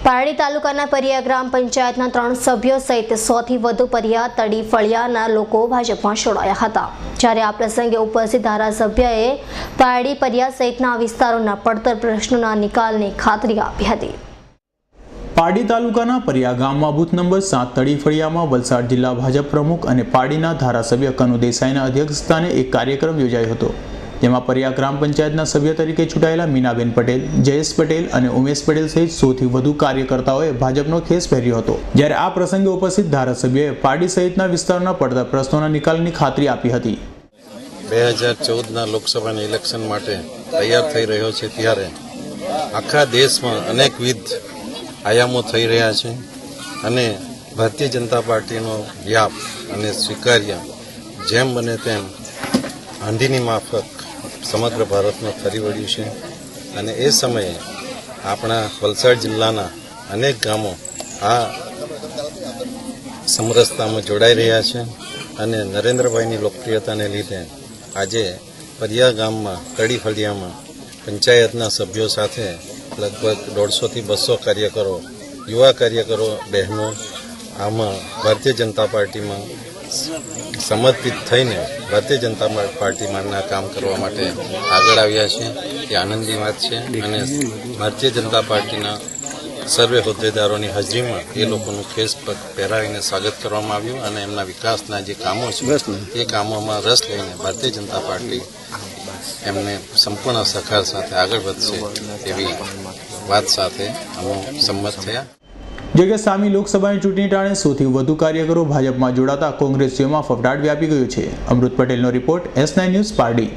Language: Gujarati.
પારડી તાલુકાના પરિયા ગ્રામ પંચાયતના 3 સભ્યો સહિત 100 થી વધુ પરિયા તડી ફળિયાના લોકો ભાજપમાં જોડાયા હતા। જ્યારે આ પ્રસંગે ઉપસ્થિત ધારાસભ્યએ પારડી પરિયા સહિતના વિસ્તારોના પડતર પ્રશ્નોના નિકાલની ખાતરી આપી હતી। પારડી તાલુકાના પરિયા ગામમાં બૂથ નંબર 7 તડી ફળિયામાં વલસાડ જિલ્લા ભાજપ પ્રમુખ અને પારડીના ધારાસભ્ય કનુ દેસાઈના અધ્યક્ષસ્થાને એક કાર્યક્રમ યોજાયો હતો। જેમાં પરિયા ગ્રામ પંચાયતના સભ્ય તરીકે ચૂંટાયેલા મીનાબેન પટેલ, જયેશ પટેલ અને ઉમેશ પટેલ સહિત 100 થી વધુ કાર્યકર્તાઓએ ભાજપનો ખેસ પહેર્યો હતો। જ્યારે આ પ્રસંગે ઉપસ્થિત ધારાસભ્યએ પારડી સહિતના વિસ્તારના પડતર પ્રશ્નોના નિકાલની ખાતરી આપી હતી। 2014ના લોકસભાના ઇલેક્શન માટે તૈયાર થઈ રહ્યો છે ત્યારે આખા દેશમાં અનેકવિધ આયામો થઈ રહ્યા છે અને ભારતીય જનતા પાર્ટીનો વ્યાપ અને સ્વીકાર્ય જેમ બને તેમ આંધીની માફક સમગ્ર ભારતમાં ફરી વળ્યું છે અને એ સમયે આપણા વલસાડ જિલ્લાના અનેક ગામો આ સમરસતામાં જોડાઈ રહ્યા છે અને નરેન્દ્રભાઈની લોકપ્રિયતાને લીધે આજે પરિયા ગામમાં તડી ફળિયામાં પંચાયતના સભ્યો સાથે લગભગ 150 થી 200 કાર્યકરો, યુવા કાર્યકરો, બહેનો આમાં ભારતીય જનતા પાર્ટીમાં સમર્પિત થઈને ભારતીય જનતા પાર્ટીમાંના કામ કરવા માટે આગળ આવ્યા છે। એ આનંદની વાત છે અને ભારતીય જનતા પાર્ટીના સર્વે હોદ્દેદારોની હાજરીમાં એ લોકોનું ખેસ પહેરાવીને સ્વાગત કરવામાં આવ્યું અને એમના વિકાસના જે કામો છે એ કામોમાં રસ લઈને ભારતીય જનતા પાર્ટી એમને સંપૂર્ણ સહકાર સાથે આગળ વધશે એવી વાત સાથે અમે સંમત થયા। જોકે સામી લોકસભાની ચૂંટણી ટાણે 100 થી વધુ કાર્યકરો ભાજપમાં જોડાતા કોંગ્રેસીઓમાં ફફડાટ વ્યાપી ગયો છે। અમૃત પટેલનો રિપોર્ટ, S9 ન્યૂઝ, પારડી।